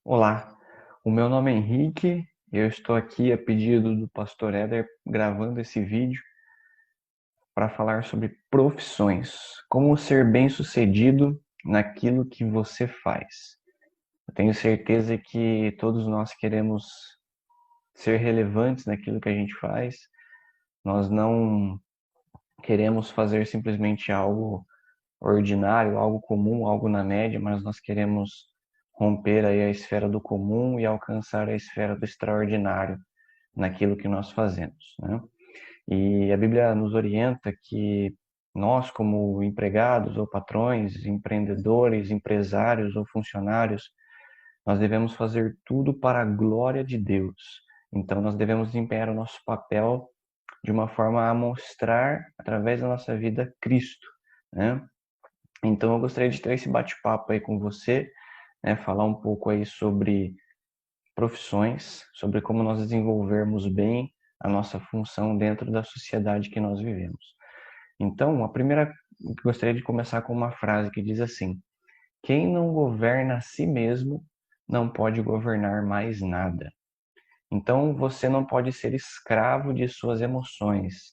Olá, o meu nome é Henrique, eu estou aqui a pedido do pastor Éder gravando esse vídeo para falar sobre profissões, como ser bem-sucedido naquilo que você faz. Eu tenho certeza que todos nós queremos ser relevantes naquilo que a gente faz, nós não queremos fazer simplesmente algo ordinário, algo comum, algo na média, mas nós queremos romper aí a esfera do comum e alcançar a esfera do extraordinário naquilo que nós fazemos, né? E a Bíblia nos orienta que nós, como empregados ou patrões, empreendedores, empresários ou funcionários, nós devemos fazer tudo para a glória de Deus. Então, nós devemos desempenhar o nosso papel de uma forma a mostrar, através da nossa vida, Cristo, né? Então, eu gostaria de ter esse bate-papo aí com você, né? Falar um pouco aí sobre profissões, sobre como nós desenvolvermos bem a nossa função dentro da sociedade que nós vivemos. Então, a primeira, gostaria de começar com uma frase que diz assim: quem não governa a si mesmo não pode governar mais nada. Então, você não pode ser escravo de suas emoções,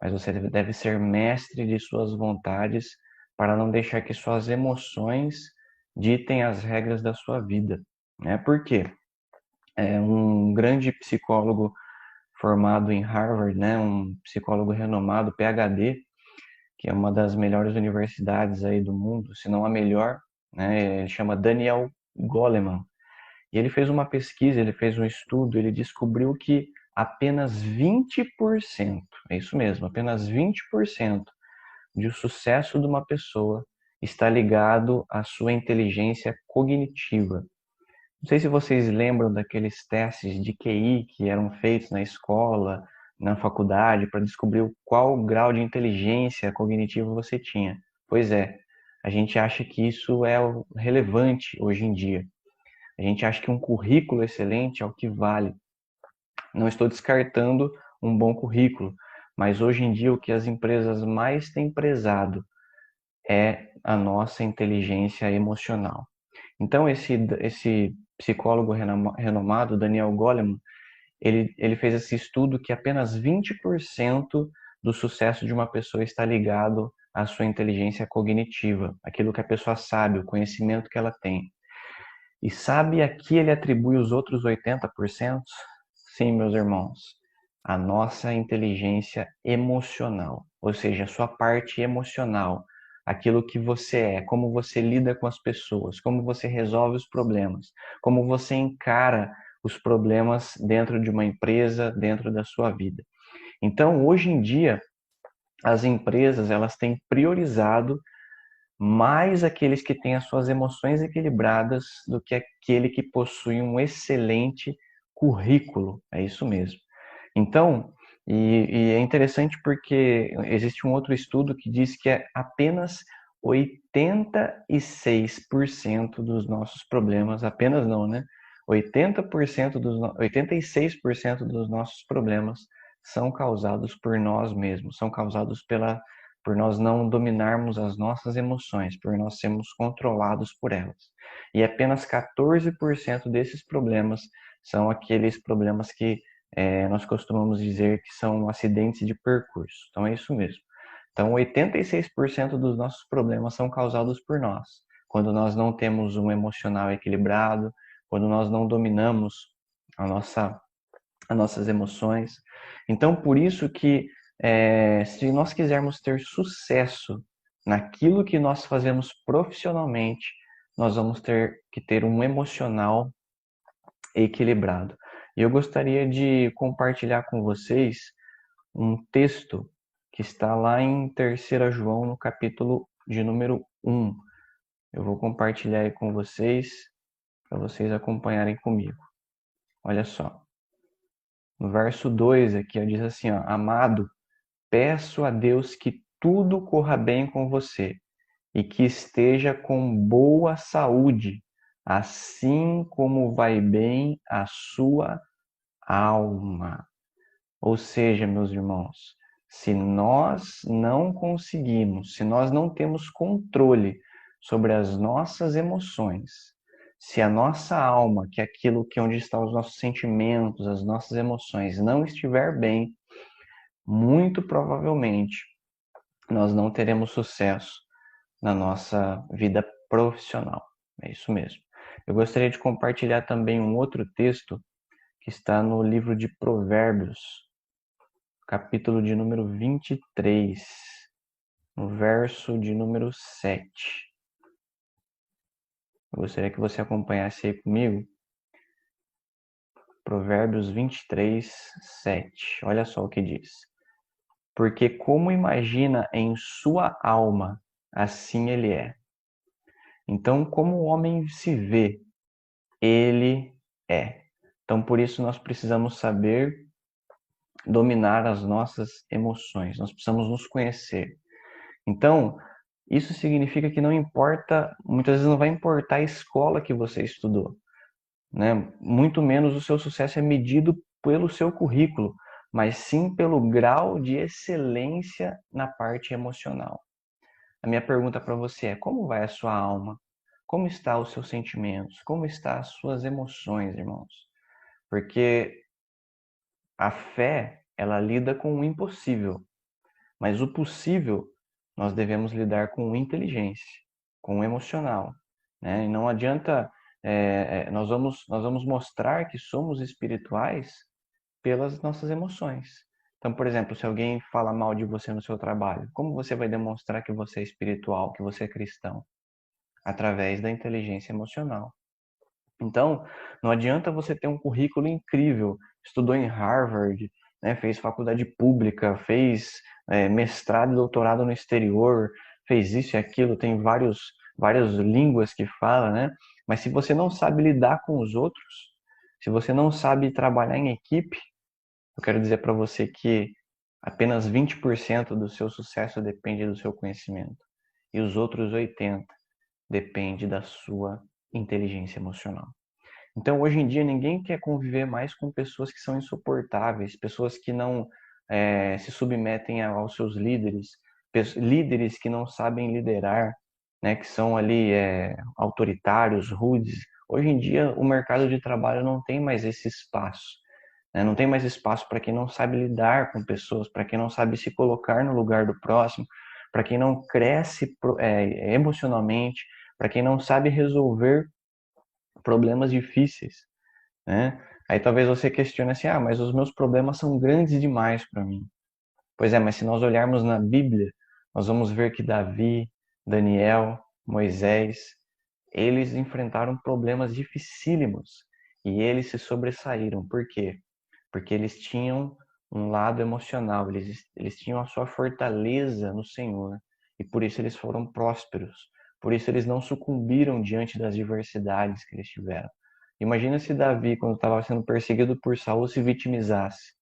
mas você deve ser mestre de suas vontades para não deixar que suas emoções ditem as regras da sua vida, né? Por quê? É um grande psicólogo formado em Harvard, né, um psicólogo renomado, PhD, que é uma das melhores universidades aí do mundo, se não a melhor, né, ele chama Daniel Goleman. E ele fez uma pesquisa, ele fez um estudo, ele descobriu que apenas 20%, é isso mesmo, apenas 20% de o sucesso de uma pessoa está ligado à sua inteligência cognitiva. Não sei se vocês lembram daqueles testes de QI que eram feitos na escola, na faculdade, para descobrir qual grau de inteligência cognitiva você tinha. Pois é, a gente acha que isso é relevante hoje em dia. A gente acha que um currículo excelente é o que vale. Não estou descartando um bom currículo, mas hoje em dia o que as empresas mais têm prezado é a nossa inteligência emocional. Então, esse psicólogo renomado, Daniel Goleman, ele fez esse estudo que apenas 20% do sucesso de uma pessoa está ligado à sua inteligência cognitiva, aquilo que a pessoa sabe, o conhecimento que ela tem. E sabe a que ele atribui os outros 80%? Sim, meus irmãos, a nossa inteligência emocional, ou seja, a sua parte emocional, aquilo que você é, como você lida com as pessoas, como você resolve os problemas, como você encara os problemas dentro de uma empresa, dentro da sua vida. Então, hoje em dia, as empresas elas têm priorizado mais aqueles que têm as suas emoções equilibradas do que aquele que possui um excelente currículo. É isso mesmo. Então, e é interessante porque existe um outro estudo que diz que é apenas 86% dos nossos problemas, apenas não, né? 86% dos nossos problemas são causados por nós mesmos, são causados por nós não dominarmos as nossas emoções, por nós sermos controlados por elas. E apenas 14% desses problemas são aqueles problemas que nós costumamos dizer que são acidentes de percurso. Então é isso mesmo. Então 86% dos nossos problemas são causados por nós. Quando nós não temos um emocional equilibrado, quando nós não dominamos a nossa, as nossas emoções. Então por isso que se nós quisermos ter sucesso naquilo que nós fazemos profissionalmente, nós vamos ter que ter um emocional equilibrado. E eu gostaria de compartilhar com vocês um texto que está lá em 3 João, no capítulo de número 1. Eu vou compartilhar aí com vocês, para vocês acompanharem comigo. Olha só. No verso 2 aqui, diz assim, ó, amado, peço a Deus que tudo corra bem com você e que esteja com boa saúde, assim como vai bem a sua alma. Ou seja, meus irmãos, se nós não conseguimos, se nós não temos controle sobre as nossas emoções, Se a nossa alma, que é aquilo que onde estão os nossos sentimentos, as nossas emoções, não estiver bem, muito provavelmente nós não teremos sucesso na nossa vida profissional. É isso mesmo. Eu gostaria de compartilhar também um outro texto que está no livro de Provérbios, capítulo de número 23, no verso de número 7. Eu gostaria que você acompanhasse aí comigo. Provérbios 23, 7. Olha só o que diz. Porque como imagina em sua alma, assim ele é. Então, como o homem se vê, ele é. Então, por isso nós precisamos saber dominar as nossas emoções. Nós precisamos nos conhecer. Então, isso significa que não importa, muitas vezes não vai importar a escola que você estudou, né? Muito menos o seu sucesso é medido pelo seu currículo, mas sim pelo grau de excelência na parte emocional. A minha pergunta para você é: como vai a sua alma? Como estão os seus sentimentos? Como estão as suas emoções, irmãos? Porque a fé, ela lida com o impossível, mas o possível nós devemos lidar com inteligência, com o emocional, né? E não adianta, nós vamos mostrar que somos espirituais pelas nossas emoções. Então, por exemplo, se alguém fala mal de você no seu trabalho, como você vai demonstrar que você é espiritual, que você é cristão? Através da inteligência emocional. Então, não adianta você ter um currículo incrível, estudou em Harvard, né, fez faculdade pública, fez mestrado e doutorado no exterior, fez isso e aquilo, tem várias línguas que fala, né? Mas se você não sabe lidar com os outros, se você não sabe trabalhar em equipe, eu quero dizer para você que apenas 20% do seu sucesso depende do seu conhecimento e os outros 80% depende da sua inteligência emocional. Então, hoje em dia, ninguém quer conviver mais com pessoas que são insuportáveis, pessoas que não se submetem aos seus líderes, líderes que não sabem liderar, né, que são ali autoritários, rudes. Hoje em dia, o mercado de trabalho não tem mais esse espaço. Né? Não tem mais espaço para quem não sabe lidar com pessoas, para quem não sabe se colocar no lugar do próximo, para quem não cresce emocionalmente, para quem não sabe resolver problemas difíceis, né? Aí talvez você questione assim, mas os meus problemas são grandes demais para mim. Pois é, mas se nós olharmos na Bíblia, nós vamos ver que Davi, Daniel, Moisés, eles enfrentaram problemas dificílimos e eles se sobressaíram. Por quê? Porque eles tinham um lado emocional, eles tinham a sua fortaleza no Senhor e por isso eles foram prósperos. Por isso eles não sucumbiram diante das adversidades que eles tiveram. Imagina se Davi, quando estava sendo perseguido por Saul, se vitimizasse,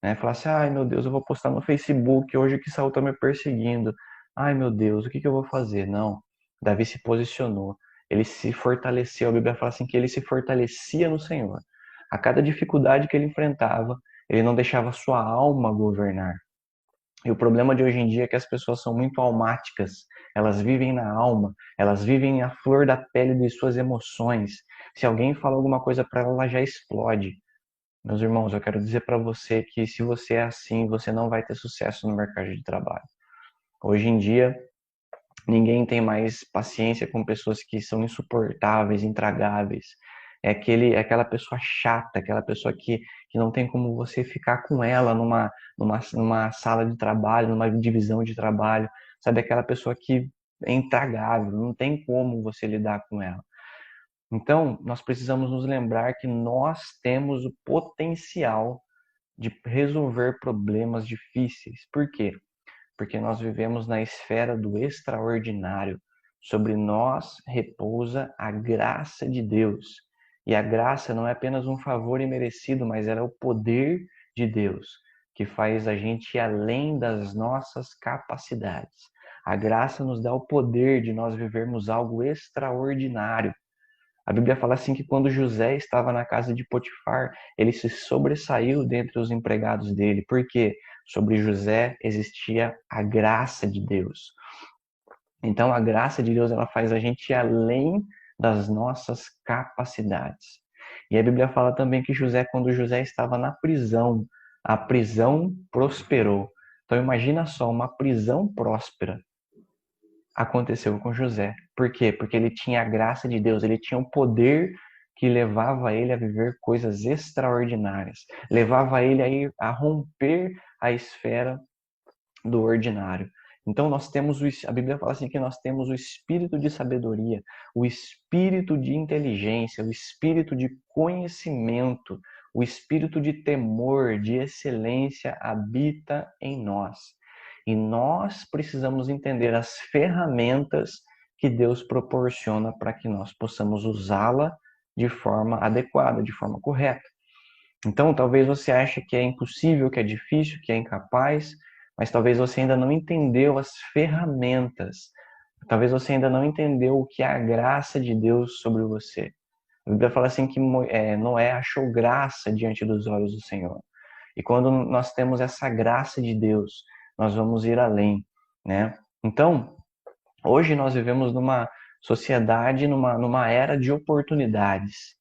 né? Falasse: ai meu Deus, eu vou postar no Facebook hoje que Saul está me perseguindo. Ai meu Deus, o que eu vou fazer? Não. Davi se posicionou, ele se fortaleceu. A Bíblia fala assim que ele se fortalecia no Senhor. A cada dificuldade que ele enfrentava, ele não deixava sua alma governar. E o problema de hoje em dia é que as pessoas são muito almáticas, elas vivem na alma, elas vivem a flor da pele de suas emoções. Se alguém fala alguma coisa para ela, ela já explode. Meus irmãos, eu quero dizer para você que se você é assim, você não vai ter sucesso no mercado de trabalho. Hoje em dia, ninguém tem mais paciência com pessoas que são insuportáveis, intragáveis. É aquela pessoa chata, aquela pessoa que não tem como você ficar com ela numa sala de trabalho, numa divisão de trabalho. Sabe, aquela pessoa que é intragável, não tem como você lidar com ela. Então, nós precisamos nos lembrar que nós temos o potencial de resolver problemas difíceis. Por quê? Porque nós vivemos na esfera do extraordinário. Sobre nós repousa a graça de Deus. E a graça não é apenas um favor imerecido, mas ela é o poder de Deus, que faz a gente ir além das nossas capacidades. A graça nos dá o poder de nós vivermos algo extraordinário. A Bíblia fala assim que quando José estava na casa de Potifar, ele se sobressaiu dentre os empregados dele. Por quê? Sobre José existia a graça de Deus. Então a graça de Deus ela faz a gente ir além das nossas capacidades. E a Bíblia fala também que José, quando José estava na prisão, a prisão prosperou. Então imagina só, uma prisão próspera aconteceu com José. Por quê? Porque ele tinha a graça de Deus, ele tinha o poder que levava ele a viver coisas extraordinárias, levava ele a ir a romper a esfera do ordinário. Então nós temos a Bíblia fala assim que nós temos o espírito de sabedoria, o espírito de inteligência, o espírito de conhecimento, o espírito de temor, de excelência habita em nós. E nós precisamos entender as ferramentas que Deus proporciona para que nós possamos usá-la de forma adequada, de forma correta. Então, talvez você ache que é impossível, que é difícil, que é incapaz, mas talvez você ainda não entendeu as ferramentas. Talvez você ainda não entendeu o que é a graça de Deus sobre você. A Bíblia fala assim que Noé achou graça diante dos olhos do Senhor. E quando nós temos essa graça de Deus, nós vamos ir além, né? Então, hoje nós vivemos numa sociedade, numa era de oportunidades,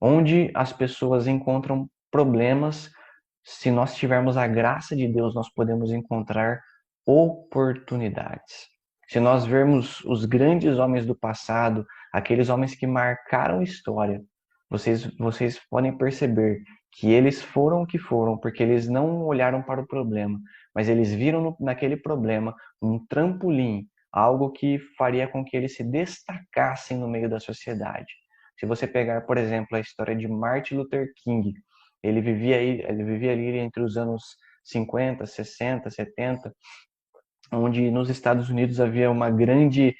onde as pessoas encontram problemas. Se nós tivermos a graça de Deus, nós podemos encontrar oportunidades. Se nós vermos os grandes homens do passado, aqueles homens que marcaram história, vocês podem perceber que eles foram o que foram, porque eles não olharam para o problema, mas eles viram naquele problema um trampolim, algo que faria com que eles se destacassem no meio da sociedade. Se você pegar, por exemplo, a história de Martin Luther King, ele vivia ali entre os anos 50, 60, 70, onde nos Estados Unidos havia uma grande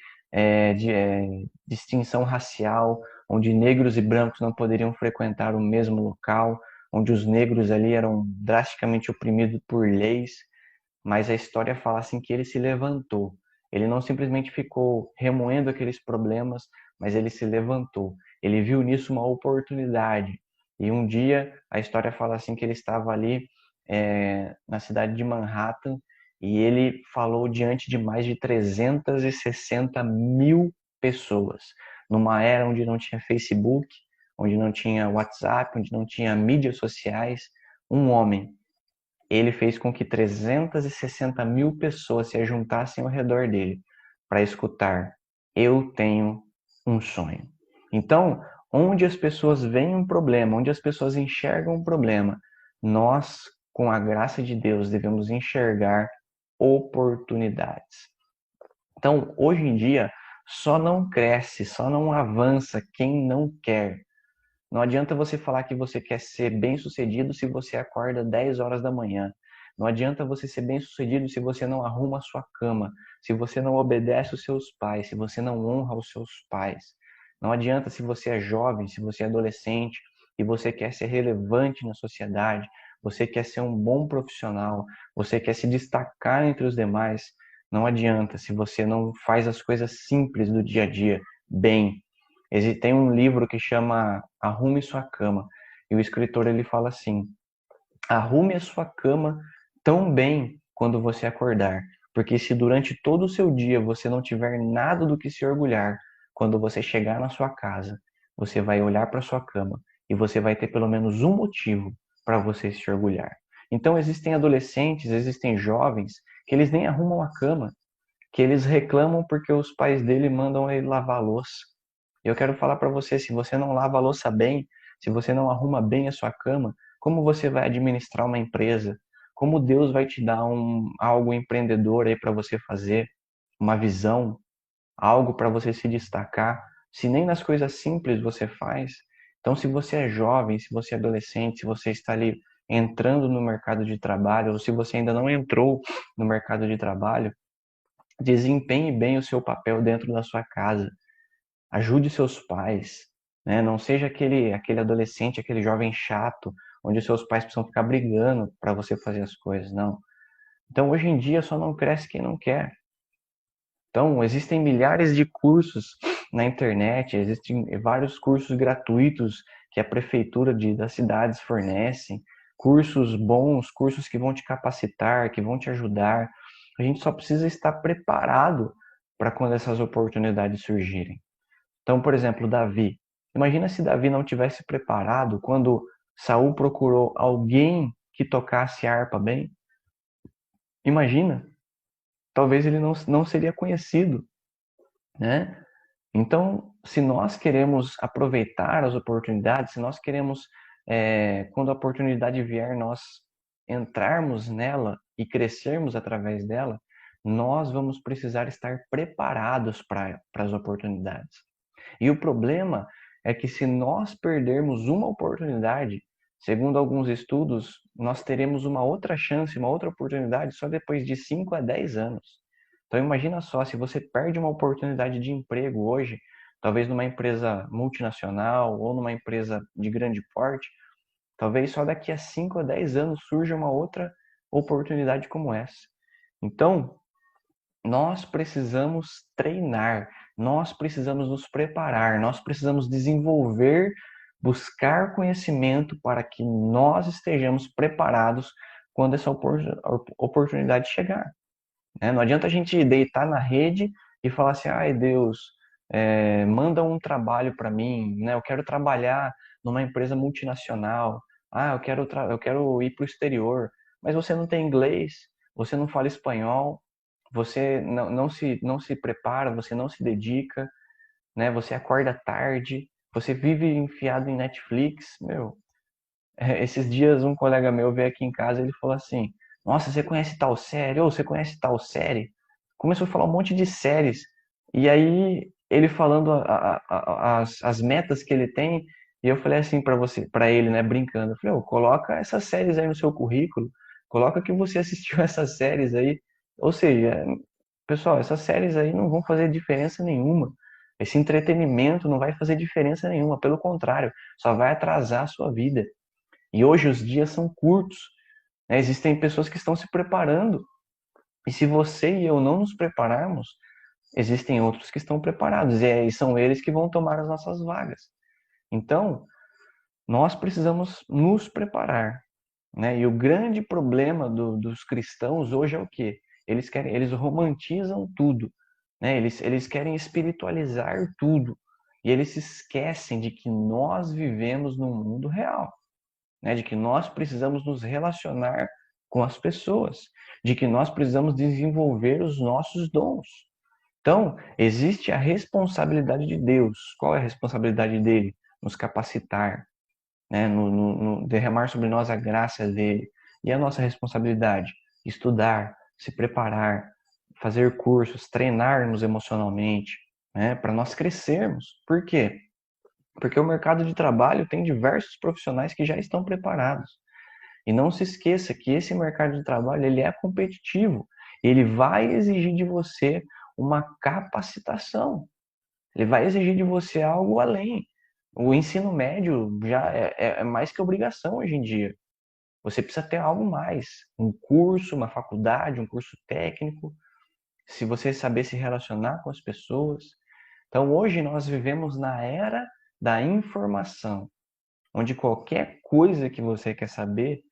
distinção racial, onde negros e brancos não poderiam frequentar o mesmo local, onde os negros ali eram drasticamente oprimidos por leis, mas a história fala assim que ele se levantou. Ele não simplesmente ficou remoendo aqueles problemas, mas ele se levantou. Ele viu nisso uma oportunidade. E um dia a história fala assim que ele estava ali na cidade de Manhattan e ele falou diante de mais de 360 mil pessoas, numa era onde não tinha Facebook, onde não tinha WhatsApp, onde não tinha mídias sociais. Um homem, ele fez com que 360 mil pessoas se ajuntassem ao redor dele para escutar: eu tenho um sonho. Então, onde as pessoas veem um problema, onde as pessoas enxergam um problema, nós, com a graça de Deus, devemos enxergar oportunidades. Então, hoje em dia, só não cresce, só não avança quem não quer. Não adianta você falar que você quer ser bem-sucedido se você acorda 10 horas da manhã. Não adianta você ser bem-sucedido se você não arruma a sua cama, se você não obedece os seus pais, se você não honra os seus pais. Não adianta se você é jovem, se você é adolescente e você quer ser relevante na sociedade, você quer ser um bom profissional, você quer se destacar entre os demais. Não adianta se você não faz as coisas simples do dia a dia bem. Tem um livro que chama Arrume Sua Cama, e o escritor ele fala assim: arrume a sua cama tão bem quando você acordar, porque se durante todo o seu dia você não tiver nada do que se orgulhar, quando você chegar na sua casa, você vai olhar para sua cama e você vai ter pelo menos um motivo para você se orgulhar. Então existem adolescentes, existem jovens que eles nem arrumam a cama, que eles reclamam porque os pais dele mandam ele lavar a louça. E eu quero falar para você, se você não lava a louça bem, se você não arruma bem a sua cama, como você vai administrar uma empresa? Como Deus vai te dar algo empreendedor aí para você fazer, uma visão, algo para você se destacar, se nem nas coisas simples você faz? Então, se você é jovem, se você é adolescente, se você está ali entrando no mercado de trabalho, ou se você ainda não entrou no mercado de trabalho, desempenhe bem o seu papel dentro da sua casa. Ajude seus pais, né? Não seja aquele adolescente, aquele jovem chato, onde os seus pais precisam ficar brigando para você fazer as coisas, não. Então, hoje em dia, só não cresce quem não quer. Então, existem milhares de cursos na internet, existem vários cursos gratuitos que a prefeitura das cidades fornece, cursos bons, cursos que vão te capacitar, que vão te ajudar. A gente só precisa estar preparado para quando essas oportunidades surgirem. Então, por exemplo, Davi. Imagina se Davi não tivesse preparado quando Saul procurou alguém que tocasse harpa bem. Imagina, talvez ele não seria conhecido, né? Então, se nós queremos aproveitar as oportunidades, se nós queremos, quando a oportunidade vier, nós entrarmos nela e crescermos através dela, nós vamos precisar estar preparados para as oportunidades. E o problema é que se nós perdermos uma oportunidade, segundo alguns estudos, nós teremos uma outra chance, uma outra oportunidade só depois de 5 a 10 anos. Então imagina só, se você perde uma oportunidade de emprego hoje, talvez numa empresa multinacional ou numa empresa de grande porte, talvez só daqui a 5 a 10 anos surja uma outra oportunidade como essa. Então, nós precisamos treinar, nós precisamos nos preparar, nós precisamos desenvolver, buscar conhecimento para que nós estejamos preparados quando essa oportunidade chegar. Não adianta a gente deitar na rede e falar assim, ai Deus, manda um trabalho para mim, né? Eu quero trabalhar numa empresa multinacional, eu quero ir para o exterior, mas você não tem inglês, você não fala espanhol, você não se prepara, você não se dedica, né? Você acorda tarde, você vive enfiado em Netflix, meu. Esses dias um colega meu veio aqui em casa e ele falou assim, nossa, você conhece tal série? Ou você conhece tal série? Começou a falar um monte de séries. E aí ele falando as metas que ele tem, e eu falei assim para ele, né, brincando, eu falei, coloca essas séries aí no seu currículo, coloca que você assistiu essas séries aí. Ou seja, pessoal, essas séries aí não vão fazer diferença nenhuma. Esse entretenimento não vai fazer diferença nenhuma, pelo contrário, só vai atrasar a sua vida. E hoje os dias são curtos, né? Existem pessoas que estão se preparando. E se você e eu não nos prepararmos, existem outros que estão preparados. E aí são eles que vão tomar as nossas vagas. Então, nós precisamos nos preparar, né? E o grande problema dos cristãos hoje é o quê? Eles romantizam tudo, né? Eles querem espiritualizar tudo. E eles se esquecem de que nós vivemos num mundo real, né, de que nós precisamos nos relacionar com as pessoas, de que nós precisamos desenvolver os nossos dons. Então, existe a responsabilidade de Deus. Qual é a responsabilidade dele? Nos capacitar, né, no derramar sobre nós a graça dele. E a nossa responsabilidade? Estudar, se preparar, fazer cursos, treinar-nos emocionalmente, né, para nós crescermos. Por quê? Porque o mercado de trabalho tem diversos profissionais que já estão preparados. E não se esqueça que esse mercado de trabalho ele é competitivo. Ele vai exigir de você uma capacitação. Ele vai exigir de você algo além. O ensino médio já é mais que obrigação hoje em dia. Você precisa ter algo mais. Um curso, uma faculdade, um curso técnico. Se você saber se relacionar com as pessoas. Então hoje nós vivemos na era da informação, onde qualquer coisa que você quer saber,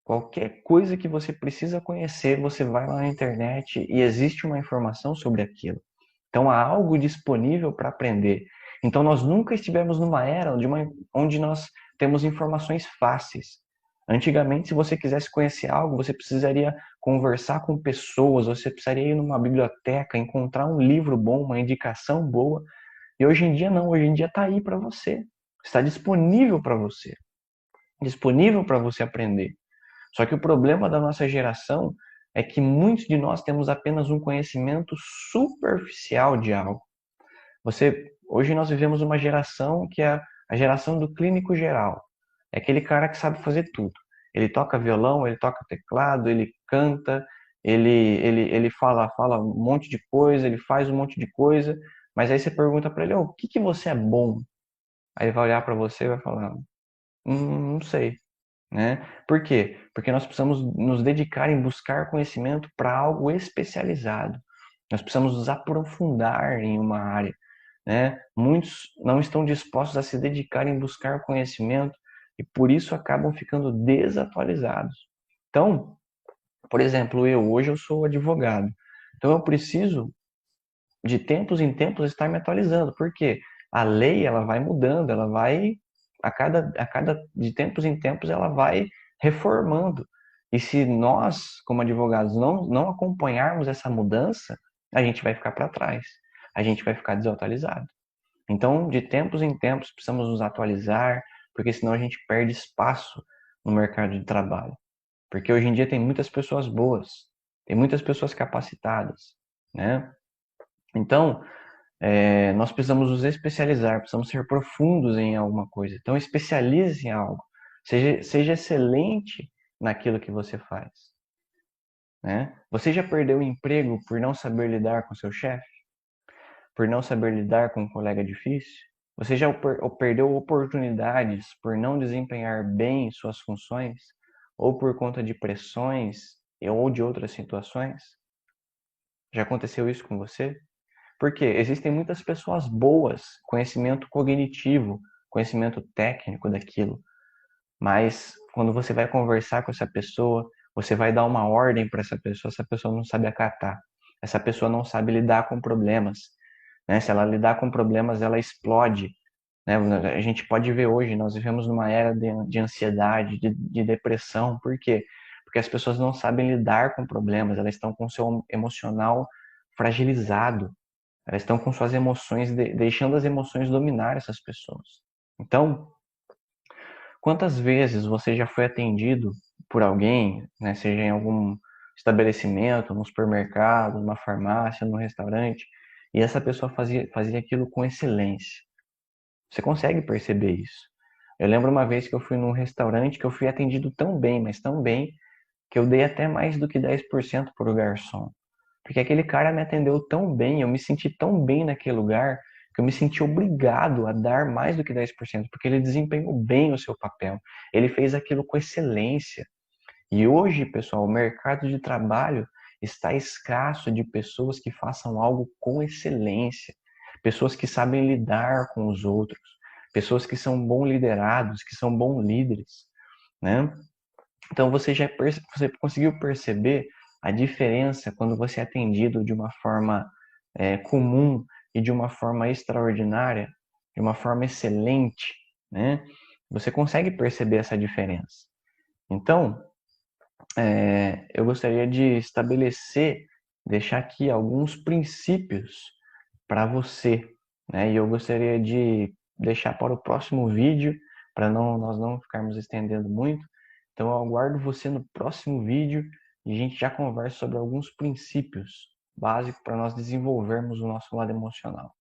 qualquer coisa que você precisa conhecer, você vai lá na internet e existe uma informação sobre aquilo. Então há algo disponível para aprender. Então nós nunca estivemos numa era onde nós temos informações fáceis. Antigamente, se você quisesse conhecer algo, você precisaria conversar com pessoas, você precisaria ir numa biblioteca, encontrar um livro bom, uma indicação boa. E hoje em dia não, hoje em dia está aí para você. Está disponível para você. Disponível para você aprender. Só que o problema da nossa geração é que muitos de nós temos apenas um conhecimento superficial de algo. Hoje nós vivemos uma geração que é a geração do clínico geral. É aquele cara que sabe fazer tudo. Ele toca violão, ele toca teclado, ele canta, ele fala um monte de coisa, ele faz um monte de coisa, mas aí você pergunta para ele, o que você é bom? Aí ele vai olhar para você e vai falar, não sei. Né? Por quê? Porque nós precisamos nos dedicar em buscar conhecimento para algo especializado. Nós precisamos nos aprofundar em uma área, né? Muitos não estão dispostos a se dedicar em buscar conhecimento e por isso acabam ficando desatualizados. Então, por exemplo, hoje eu sou advogado. Então eu preciso de tempos em tempos estar me atualizando. Por quê? A lei, ela vai mudando, ela vai, de tempos em tempos, ela vai reformando. E se nós, como advogados, não acompanharmos essa mudança, a gente vai ficar para trás. A gente vai ficar desatualizado. Então, de tempos em tempos, precisamos nos atualizar, porque senão a gente perde espaço no mercado de trabalho. Porque hoje em dia tem muitas pessoas boas, tem muitas pessoas capacitadas, né? Então, nós precisamos nos especializar, precisamos ser profundos em alguma coisa. Então, especialize em algo. Seja excelente naquilo que você faz, né? Você já perdeu o emprego por não saber lidar com seu chefe? Por não saber lidar com um colega difícil? Você já perdeu oportunidades por não desempenhar bem suas funções? Ou por conta de pressões ou de outras situações? Já aconteceu isso com você? Porque existem muitas pessoas boas, conhecimento cognitivo, conhecimento técnico daquilo, mas quando você vai conversar com essa pessoa, você vai dar uma ordem para essa pessoa não sabe acatar, essa pessoa não sabe lidar com problemas, né? Se ela lidar com problemas, ela explode, né? A gente pode ver hoje, nós vivemos numa era de ansiedade, de depressão, por quê? Porque as pessoas não sabem lidar com problemas, elas estão com o seu emocional fragilizado, elas estão com suas emoções, deixando as emoções dominar essas pessoas. Então, quantas vezes você já foi atendido por alguém, né, seja em algum estabelecimento, no supermercado, numa farmácia, num restaurante, e essa pessoa fazia aquilo com excelência? Você consegue perceber isso? Eu lembro uma vez que eu fui num restaurante que eu fui atendido tão bem, mas tão bem, que eu dei até mais do que 10% para o garçom. Porque aquele cara me atendeu tão bem, eu me senti tão bem naquele lugar, que eu me senti obrigado a dar mais do que 10%, porque ele desempenhou bem o seu papel. Ele fez aquilo com excelência. E hoje, pessoal, o mercado de trabalho está escasso de pessoas que façam algo com excelência, pessoas que sabem lidar com os outros, pessoas que são bons liderados, que são bons líderes, né? Então você conseguiu perceber a diferença quando você é atendido de uma forma comum e de uma forma extraordinária, de uma forma excelente, né? Você consegue perceber essa diferença. Então, eu gostaria de estabelecer, deixar aqui alguns princípios para você, né? E eu gostaria de deixar para o próximo vídeo, para nós não ficarmos estendendo muito. Então eu aguardo você no próximo vídeo e a gente já conversa sobre alguns princípios básicos para nós desenvolvermos o nosso lado emocional.